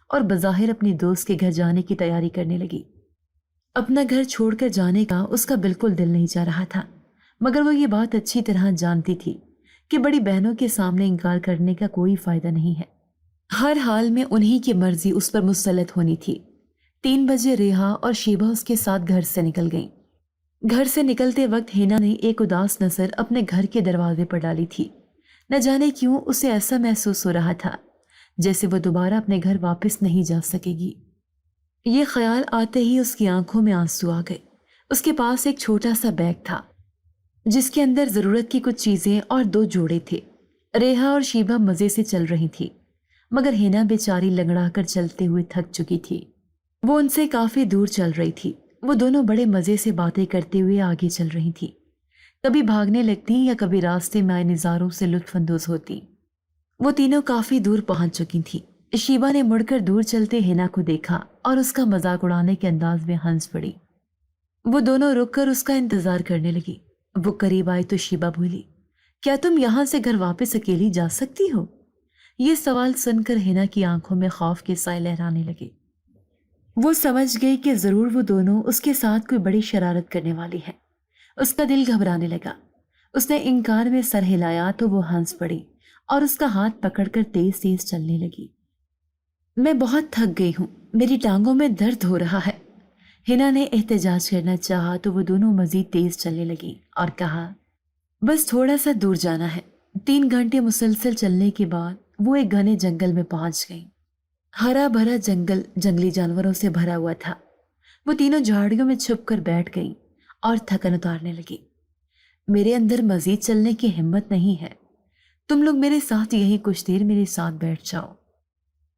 اور بظاہر اپنی دوست کے گھر جانے کی تیاری کرنے لگی۔ اپنا گھر چھوڑ کر جانے کا اس کا بالکل دل نہیں چاہ رہا تھا، مگر وہ یہ بات اچھی طرح جانتی تھی کہ بڑی بہنوں کے سامنے انکار کرنے کا کوئی فائدہ نہیں ہے۔ ہر حال میں انہی کی مرضی اس پر مسلط ہونی تھی۔ 3 بجے ریحا اور شیبا اس کے ساتھ گھر سے نکل گئیں۔ گھر سے نکلتے وقت ہینا نے ایک اداس نظر اپنے گھر کے دروازے پر ڈالی تھی۔ نہ جانے کیوں اسے ایسا محسوس ہو رہا تھا جیسے وہ دوبارہ اپنے گھر واپس نہیں جا سکے گی۔ یہ خیال آتے ہی اس کی آنکھوں میں آنسو آ گئے۔ اس کے پاس ایک چھوٹا سا بیگ تھا جس کے اندر ضرورت کی کچھ چیزیں اور 2 جوڑے تھے۔ ریحا اور شیبا مزے سے چل رہی تھی، مگر ہینا بیچاری لنگڑا کر چلتے ہوئے تھک چکی تھی۔ وہ ان سے کافی دور چل رہی تھی۔ وہ دونوں بڑے مزے سے باتیں کرتے ہوئے آگے چل رہی تھی، کبھی بھاگنے لگتی یا کبھی راستے میں آئے نظاروں سے لطف اندوز ہوتی۔ وہ تینوں کافی دور پہنچ چکی تھی۔ شیبا نے مڑ کر دور چلتے ہینا کو دیکھا اور اس کا مذاق اڑانے کے انداز میں ہنس پڑی۔ وہ دونوں رک کر اس کا انتظار کرنے لگی۔ وہ قریب آئی تو شیبا بولی، کیا تم یہاں سے گھر واپس اکیلی جا سکتی ہو؟ یہ سوال سن کر ہینا کی آنکھوں میں خوف کے سائے لہرانے لگے۔ وہ سمجھ گئی کہ ضرور وہ دونوں اس کے ساتھ کوئی بڑی شرارت کرنے والی ہے۔ اس کا دل گھبرانے لگا۔ اس نے انکار میں سر ہلایا تو وہ ہنس پڑی اور اس کا ہاتھ پکڑ کر تیز تیز چلنے لگی۔ میں بہت تھک گئی ہوں، میری ٹانگوں میں درد ہو رہا ہے۔ ہینا نے احتجاج کرنا چاہا تو وہ دونوں مزید تیز چلنے لگی اور کہا، بس تھوڑا سا دور جانا ہے۔ 3 گھنٹے مسلسل چلنے کے بعد وہ ایک گھنے جنگل میں پہنچ گئیں۔ ہرا بھرا جنگل جنگلی جانوروں سے بھرا ہوا تھا۔ وہ تینوں جھاڑیوں میں چھپ کر بیٹھ گئیں اور تھکن اتارنے لگی۔ میرے اندر مزید چلنے کی ہمت نہیں ہے، تم لوگ میرے ساتھ یہیں کچھ دیر میرے ساتھ بیٹھ جاؤ،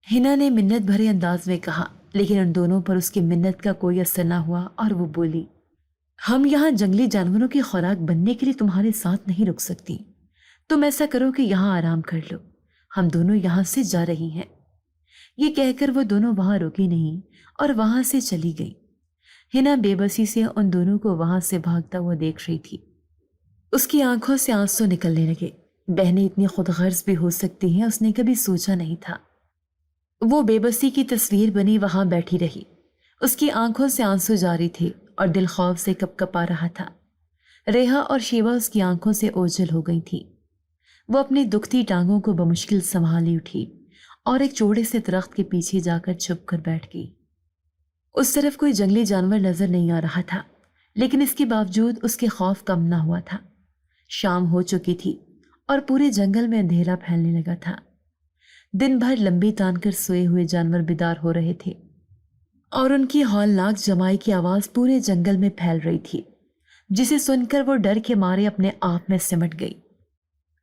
ہینا نے منت بھرے انداز میں کہا، لیکن ان دونوں پر اس کی منت کا کوئی اثر نہ ہوا اور وہ بولی، ہم یہاں جنگلی جانوروں کی خوراک بننے کے لیے تمہارے ساتھ نہیں رک سکتی۔ تم ایسا کرو کہ یہاں آرام کر لو، ہم دونوں یہاں سے جا رہی ہیں۔ یہ کہہ کر وہ دونوں وہاں رکی نہیں اور وہاں سے چلی گئی۔ ہینا بے بسی سے ان دونوں کو وہاں سے بھاگتا ہوا دیکھ رہی تھی۔ اس کی آنکھوں سے آنسو نکلنے لگے۔ بہنیں اتنی خود غرض بھی ہو سکتی ہیں، اس نے کبھی سوچا نہیں تھا۔ وہ بے بسی کی تصویر بنی وہاں بیٹھی رہی۔ اس کی آنکھوں سے آنسو جاری تھے اور دل خوف سے کپ کپا رہا تھا۔ ریحا اور شیوا اس کی آنکھوں سے اوجھل ہو گئی تھی۔ وہ اپنی دکھتی ٹانگوں کو بمشکل سنبھالی اٹھی اور ایک چوڑے سے درخت کے پیچھے جا کر چھپ کر بیٹھ گئی۔ اس طرف کوئی جنگلی جانور نظر نہیں آ رہا تھا، لیکن اس کے باوجود اس کے خوف کم نہ ہوا تھا۔ شام ہو چکی تھی اور پورے جنگل میں اندھیرا پھیلنے لگا تھا۔ دن بھر لمبی تان کر سوئے ہوئے جانور بیدار ہو رہے تھے اور ان کی ہولناک جمائی کی آواز پورے جنگل میں پھیل رہی تھی، جسے سن کر وہ ڈر کے مارے اپنے آپ میں سمٹ گئی۔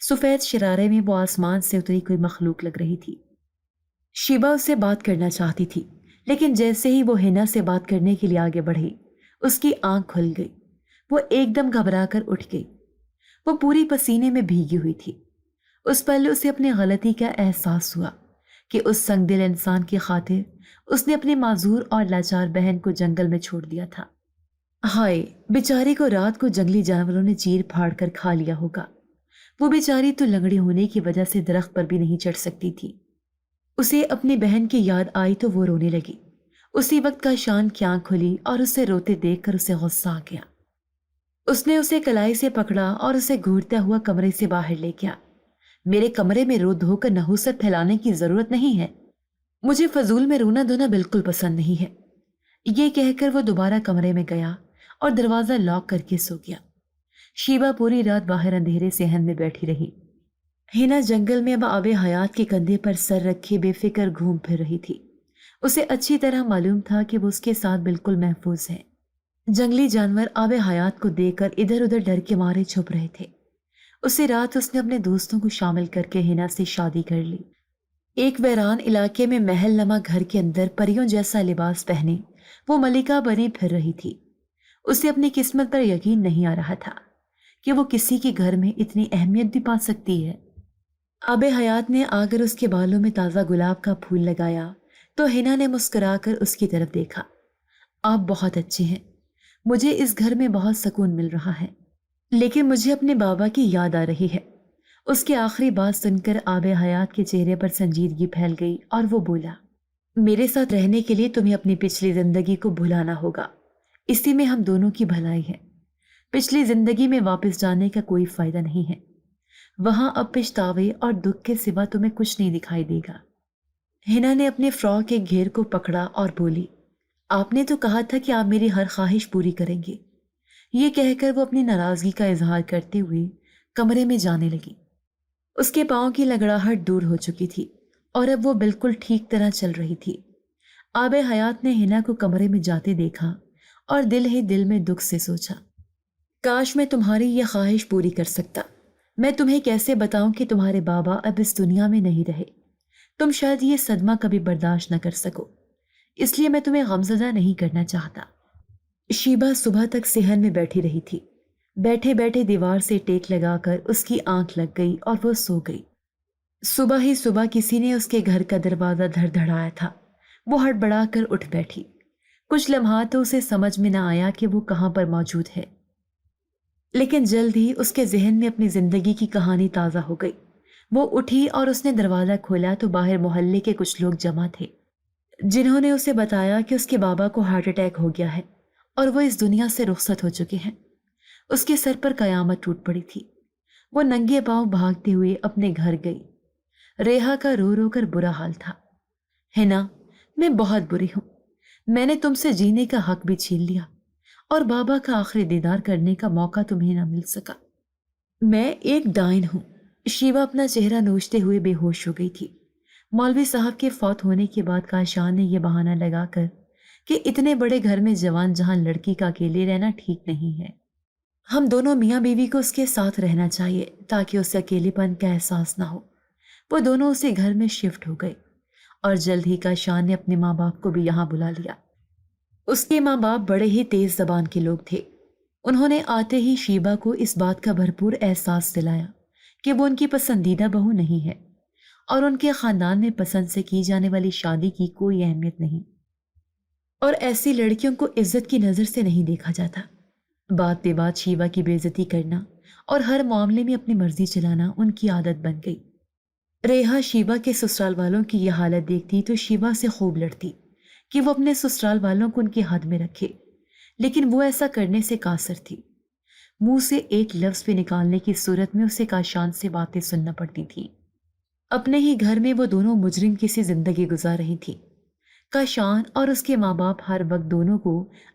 سفید شرارے میں وہ آسمان سے اتری کوئی مخلوق لگ رہی تھی۔ شیبا اس سے بات کرنا چاہتی تھی، لیکن جیسے ہی وہ ہینا سے بات کرنے کے لیے آگے بڑھی، اس کی آنکھ کھل گئی۔ وہ ایک دم گھبرا کر اٹھ گئی۔ وہ پوری پسینے میں بھیگی ہوئی تھی۔ اس پل اسے اپنی غلطی کا احساس ہوا کہ اس سنگ دل انسان کی خاطر اس نے اپنی معذور اور لاچار بہن کو جنگل میں چھوڑ دیا تھا۔ ہائے، بیچاری کو رات کو جنگلی جانوروں نے چیر پھاڑ کر کھا لیا ہوگا۔ وہ بیچاری تو لنگڑی ہونے کی وجہ سے درخت پر بھی نہیں چڑھ سکتی تھی۔ اسے اپنی بہن کی یاد آئی تو وہ رونے لگی۔ اسی وقت کاشان کی آنکھ کھلی اور اسے روتے دیکھ کر اسے غصہ آ گیا۔ اس نے اسے کلائی سے پکڑا اور اسے گھورتا ہوا کمرے سے باہر لے گیا۔ میرے کمرے میں رو دھو کر نحوست پھیلانے کی ضرورت نہیں ہے۔ مجھے فضول میں رونا دھونا بالکل پسند نہیں ہے۔ یہ کہہ کر وہ دوبارہ کمرے میں گیا اور دروازہ لاک کر کے سو گیا۔ شیبا پوری رات باہر اندھیرے صحن میں بیٹھی رہی۔ ہینا جنگل میں اب آب حیات کے کندھے پر سر رکھے بے فکر گھوم پھر رہی تھی۔ اسے اچھی طرح معلوم تھا کہ وہ اس کے ساتھ بالکل محفوظ ہے۔ جنگلی جانور آب حیات کو دیکھ کر ادھر ادھر ڈر کے مارے چھپ رہے تھے۔ اسی رات اس نے اپنے دوستوں کو شامل کر کے ہینا سے شادی کر لی۔ ایک ویران علاقے میں محل نما گھر کے اندر پریوں جیسا لباس پہنے وہ ملکہ بنی پھر رہی تھی۔ اسے اپنی قسمت پر یقین نہیں آ رہا تھا کہ وہ کسی کے گھر میں اتنی اہمیت بھی پا سکتی ہے۔ آب حیات نے آ کر اس کے بالوں میں تازہ گلاب کا پھول لگایا تو ہینا نے مسکرا کر اس کی طرف دیکھا۔ آپ بہت اچھے ہیں، مجھے اس گھر میں بہت سکون مل رہا ہے، لیکن مجھے اپنے بابا کی یاد آ رہی ہے۔ اس کی آخری بات سن کر آب حیات کے چہرے پر سنجیدگی پھیل گئی اور وہ بولا، میرے ساتھ رہنے کے لیے تمہیں اپنی پچھلی زندگی کو بھلانا ہوگا، اسی میں ہم دونوں کی بھلائی ہے۔ پچھلی زندگی میں واپس جانے کا کوئی فائدہ نہیں ہے، وہاں اب پچھتاوے اور دکھ کے سوا تمہیں کچھ نہیں دکھائی دے گا۔ ہینا نے اپنے فراک کے گھیر کو پکڑا اور بولی، آپ نے تو کہا تھا کہ آپ میری ہر خواہش پوری کریں گے۔ یہ کہہ کر وہ اپنی ناراضگی کا اظہار کرتے ہوئے کمرے میں جانے لگی۔ اس کے پاؤں کی لگڑاہٹ دور ہو چکی تھی اور اب وہ بالکل ٹھیک طرح چل رہی تھی۔ آب حیات نے ہینا کو کمرے میں جاتے دیکھا اور دل ہی دل میں دکھ سے سوچا، کاش میں تمہاری یہ خواہش پوری کر سکتا۔ میں تمہیں کیسے بتاؤں کہ تمہارے بابا اب اس دنیا میں نہیں رہے۔ تم شاید یہ صدمہ کبھی برداشت نہ کر سکو، اس لیے میں تمہیں غمزدہ نہیں کرنا چاہتا۔ شیبا صبح تک صحن میں بیٹھی رہی تھی۔ بیٹھے بیٹھے دیوار سے ٹیک لگا کر اس کی آنکھ لگ گئی اور وہ سو گئی۔ صبح ہی صبح کسی نے اس کے گھر کا دروازہ دھڑ دھڑایا تھا۔ وہ ہڑبڑا کر اٹھ بیٹھی۔ کچھ لمحات تو اسے سمجھ میں نہ آیا کہ وہ کہاں پر موجود ہے، لیکن جلد ہی اس کے ذہن میں اپنی زندگی کی کہانی تازہ ہو گئی۔ وہ اٹھی اور اس نے دروازہ کھولا تو باہر محلے کے کچھ لوگ جمع تھے، جنہوں نے اسے بتایا کہ اس کے بابا کو ہارٹ اٹیک ہو گیا ہے اور وہ اس دنیا سے رخصت ہو چکے ہیں۔ اس کے سر پر قیامت ٹوٹ پڑی تھی۔ وہ ننگے پاؤں بھاگتے ہوئے اپنے گھر گئی۔ ریحا کا رو رو کر برا حال تھا۔ ہینا، میں بہت بری ہوں، میں نے تم سے جینے کا حق بھی چھین لیا اور بابا کا آخری دیدار کرنے کا موقع تمہیں نہ مل سکا۔ میں ایک ڈائن ہوں۔ شیوا اپنا چہرہ نوچتے ہوئے بے ہوش ہو گئی تھی۔ مولوی صاحب کے فوت ہونے کے بعد کاشان نے یہ بہانہ لگا کر کہ اتنے بڑے گھر میں جوان جہاں لڑکی کا اکیلے رہنا ٹھیک نہیں ہے، ہم دونوں میاں بیوی کو اس کے ساتھ رہنا چاہیے تاکہ اسے اکیلے پن کا احساس نہ ہو۔ وہ دونوں اسی گھر میں شفٹ ہو گئے اور جلد ہی کاشان نے اپنے ماں باپ کو بھی یہاں بلا لیا۔ اس کے ماں باپ بڑے ہی تیز زبان کے لوگ تھے۔ انہوں نے آتے ہی شیبا کو اس بات کا بھرپور احساس دلایا کہ وہ ان کی پسندیدہ بہو نہیں ہے اور ان کے خاندان میں پسند سے کی جانے والی شادی کی کوئی اہمیت نہیں، اور ایسی لڑکیوں کو عزت کی نظر سے نہیں دیکھا جاتا۔ بات بے بات شیوا کی بے عزتی کرنا اور ہر معاملے میں اپنی مرضی چلانا ان کی عادت بن گئی۔ ریحا شیوا کے سسرال والوں کی یہ حالت دیکھتی تو شیوا سے خوب لڑتی کہ وہ اپنے سسرال والوں کو ان کی حد میں رکھے، لیکن وہ ایسا کرنے سے قاصر تھی۔ منہ سے ایک لفظ بھی نکالنے کی صورت میں اسے کاشان سے باتیں سننا پڑتی تھی۔ اپنے ہی گھر میں وہ دونوں مجرم کسی زندگی گزار رہی تھی۔ کاشان اور اس کے ماں باپ ہر وقت دونوں کو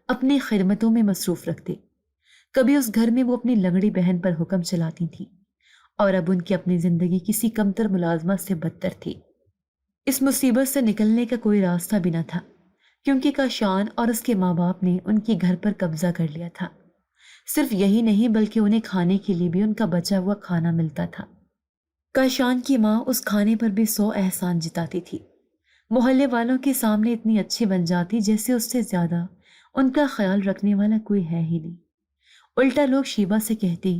اپنی خدمتوں میں مصروف رکھتے۔ کبھی اس گھر میں وہ اپنی لنگڑی بہن پر حکم چلاتی تھی اور اب ان کی اپنی زندگی کسی کمتر ملازمت سے بدتر تھی۔ اس مصیبت سے نکلنے کا کوئی راستہ بھی نہ تھا، کیونکہ کاشان اور اس کے ماں باپ نے ان کے گھر پر قبضہ کر لیا تھا۔ صرف یہی نہیں بلکہ انہیں کھانے کے لیے بھی ان کا بچا ہوا کھانا ملتا تھا۔ کاشان کی ماں اس کھانے پر بھی 100 احسان جتاتی تھی۔ محلے والوں کے سامنے اتنی اچھی بن جاتی جیسے اس سے زیادہ ان کا خیال رکھنے والا کوئی ہے ہی نہیں۔ الٹا لوگ شیبہ سے کہتے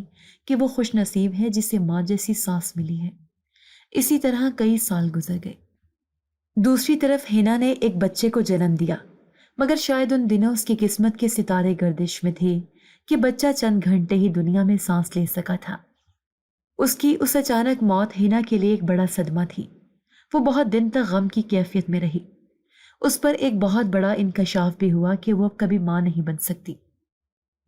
کہ وہ خوش نصیب ہے جسے ماں جیسی ساس ملی ہے۔ اسی طرح کئی سال گزر گئے۔ دوسری طرف ہینا نے ایک بچے کو جنم دیا، مگر شاید ان دنوں اس کی قسمت کے ستارے گردش میں تھے کہ بچہ چند گھنٹے ہی دنیا میں سانس لے سکا تھا۔ اس کی اس اچانک موت ہینا کے لیے ایک بڑا صدمہ تھی۔ وہ بہت دن تک غم کی کیفیت میں رہی۔ اس پر ایک بہت بڑا انکشاف بھی ہوا کہ وہ اب کبھی ماں نہیں بن سکتی۔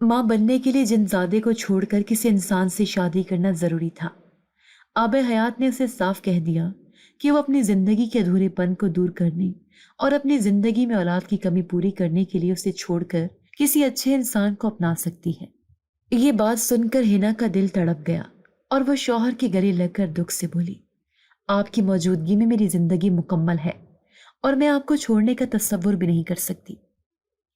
ماں بننے کے لیے جنزادے کو چھوڑ کر کسی انسان سے شادی کرنا ضروری تھا۔ آب حیات نے اسے صاف کہہ دیا کہ وہ اپنی زندگی کے ادھورے پن کو دور کرنے اور اپنی زندگی میں اولاد کی کمی پوری کرنے کے لیے اسے چھوڑ کر کسی اچھے انسان کو اپنا سکتی ہے۔ یہ بات سن کر ہینا کا دل تڑپ گیا اور وہ شوہر کے گلے لگ کر دکھ سے بولی، آپ کی موجودگی میں میری زندگی مکمل ہے اور میں آپ کو چھوڑنے کا تصور بھی نہیں کر سکتی۔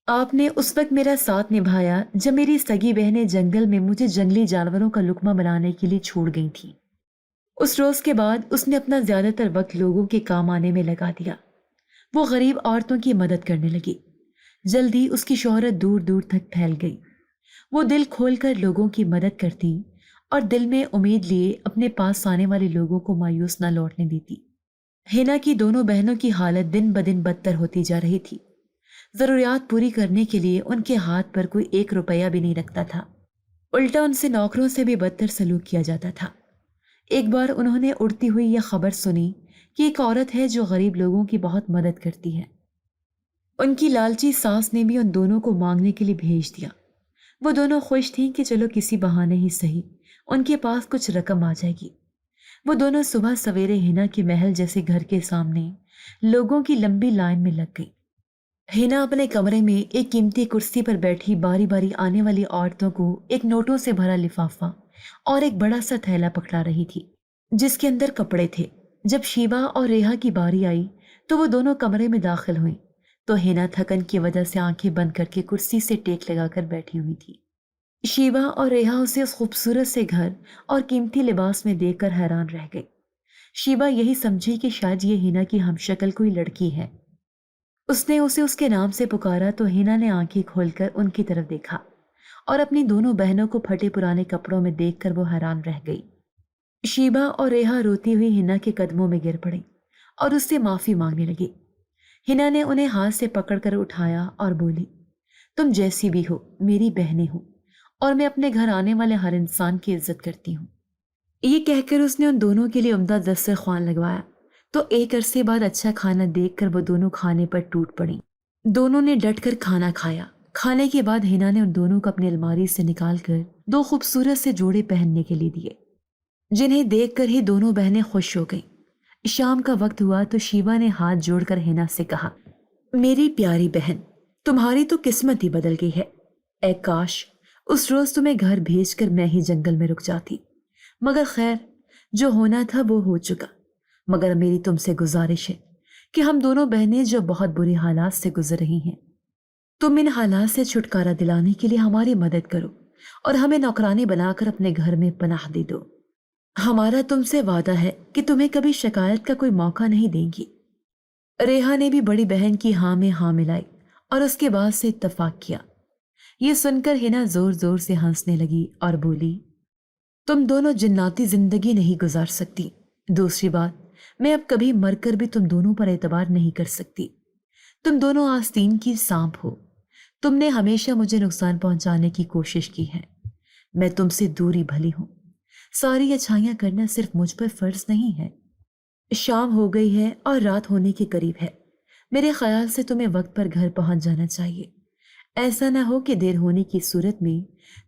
آپ نے اس وقت میرا ساتھ نبھایا جب میری سگی بہنیں جنگل میں مجھے جنگلی جانوروں کا لقمہ بنانے کے لیے چھوڑ گئی تھیں۔ اس روز کے بعد اس نے اپنا زیادہ تر وقت لوگوں کے کام آنے میں لگا دیا۔ وہ غریب عورتوں کی مدد کرنے لگی۔ جلدی اس کی شہرت دور دور تک پھیل گئی۔ وہ دل کھول کر لوگوں کی مدد کرتی اور دل میں امید لیے اپنے پاس آنے والے لوگوں کو مایوس نہ لوٹنے دیتی۔ ہینا کی دونوں بہنوں کی حالت دن بدن بدتر ہوتی جا رہی تھی۔ ضروریات پوری کرنے کے لیے ان کے ہاتھ پر کوئی 1 روپیہ بھی نہیں رکھتا تھا۔ الٹا ان سے نوکروں سے بھی بدتر سلوک کیا جاتا تھا۔ ایک بار انہوں نے اڑتی ہوئی یہ خبر سنی کہ ایک عورت ہے جو غریب لوگوں کی بہت مدد کرتی ہے۔ ان کی لالچی ساس نے بھی ان دونوں کو مانگنے کے لیے بھیج دیا۔ وہ دونوں خوش تھیں کہ چلو کسی بہانے ہی صحیح ان کے پاس کچھ رقم آ جائے گی۔ وہ دونوں صبح سویرے ہینا کے محل جیسے گھر کے سامنے لوگوں کی لمبی لائن میں لگ گئی۔ ہینا اپنے کمرے میں ایک قیمتی کرسی پر بیٹھی باری باری آنے والی عورتوں کو ایک نوٹوں سے بھرا لفافہ اور ایک بڑا سا تھیلا پکڑا رہی تھی جس کے اندر کپڑے تھے۔ جب شیبہ اور ریحا کی باری آئی تو وہ دونوں کمرے میں داخل ہوئیں تو ہینا تھکن کی وجہ سے آنکھیں بند کر کے کرسی سے ٹیک لگا کر بیٹھی ہوئی تھی۔ شیبہ اور ریحا اسے اس خوبصورت سے گھر اور قیمتی لباس میں دیکھ کر حیران رہ گئی۔ شیبہ یہی سمجھی کہ شاید یہ ہینا کی ہمشکل کوئی لڑکی ہے۔ اس نے اسے اس کے نام سے پکارا تو ہینا نے آنکھیں کھول کر ان کی طرف دیکھا اور اپنی دونوں بہنوں کو پھٹے پرانے کپڑوں میں دیکھ کر وہ حیران رہ گئی۔ شیبہ اور ریحا روتی ہوئی ہینا کے قدموں میں گر پڑیں اور اس سے معافی مانگنے لگی۔ ہینا نے انہیں ہاتھ سے پکڑ کر اٹھایا اور بولی، تم جیسی بھی ہو میری بہنیں ہو اور میں اپنے گھر آنے والے ہر انسان کی عزت کرتی ہوں۔ یہ کہہ کر اس نے ان دونوں کے لیے عمدہ دسترخوان لگوایا تو ایک عرصے بعد اچھا کھانا دیکھ کر وہ دونوں کھانے پر ٹوٹ پڑیں۔ دونوں نے ڈٹ کر کھانا کھایا۔ کھانے کے بعد ہینا نے ان دونوں کو اپنی الماری سے نکال کر 2 خوبصورت سے جوڑے پہننے کے لیے دیے، جنہیں دیکھ کر ہی دونوں بہنیں خوش ہو گئیں۔ شام کا وقت ہوا تو شیبہ نے ہاتھ جوڑ کر ہینا سے کہا، میری پیاری بہن، تمہاری تو قسمت ہی بدل گئی ہے۔ اے کاش اس روز تمہیں گھر بھیج کر میں ہی جنگل میں رک جاتی، مگر خیر جو ہونا تھا وہ ہو چکا۔ مگر میری تم سے گزارش ہے کہ ہم دونوں بہنیں جو بہت بری حالات سے گزر رہی ہیں، تم ان حالات سے چھٹکارا دلانے کے لیے ہماری مدد کرو اور ہمیں نوکرانی بنا کر اپنے گھر میں پناہ دے دو۔ ہمارا تم سے وعدہ ہے کہ تمہیں کبھی شکایت کا کوئی موقع نہیں دیں گی۔ ریحا نے بھی بڑی بہن کی ہاں میں ہاں ملائی اور اس کے بعد سے اتفاق کیا۔ یہ سن کر ہینا زور زور سے ہنسنے لگی اور بولی، تم دونوں جناتی زندگی نہیں گزار سکتی۔ دوسری بات، میں اب کبھی مر کر بھی تم دونوں پر اعتبار نہیں کر سکتی۔ تم دونوں آستین کی سانپ ہو۔ تم نے ہمیشہ مجھے نقصان پہنچانے کی کوشش کی ہے۔ میں تم سے دوری بھلی ہوں۔ ساری اچھائیاں کرنا صرف مجھ پر فرض نہیں ہے۔ شام ہو گئی ہے اور رات ہونے کے قریب ہے۔ میرے خیال سے تمہیں وقت پر گھر پہنچ جانا چاہیے۔ ایسا نہ ہو کہ دیر ہونے کی صورت میں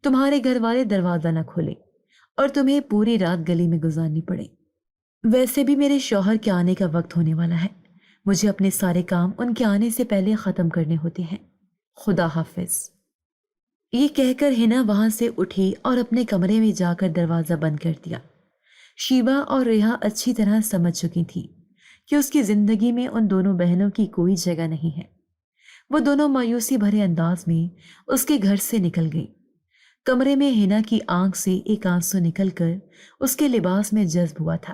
تمہارے گھر والے دروازہ نہ کھولیں اور تمہیں پوری رات گلی میں گزارنی پڑے۔ ویسے بھی میرے شوہر کے آنے کا وقت ہونے والا ہے۔ مجھے اپنے سارے کام ان کے آنے سے پہلے ختم کرنے ہوتے ہیں۔ خدا حافظ۔ یہ کہہ کر ہینا وہاں سے اٹھی اور اپنے کمرے میں جا کر دروازہ بند کر دیا۔ شیبہ اور ریحا اچھی طرح سمجھ چکی تھی کہ اس کی زندگی میں ان دونوں بہنوں کی کوئی جگہ نہیں ہے۔ وہ دونوں مایوسی بھرے انداز میں اس کے گھر سے نکل گئی۔ کمرے میں ہینا کی آنکھ سے ایک آنسو نکل کر اس کے لباس میں جذب ہوا تھا۔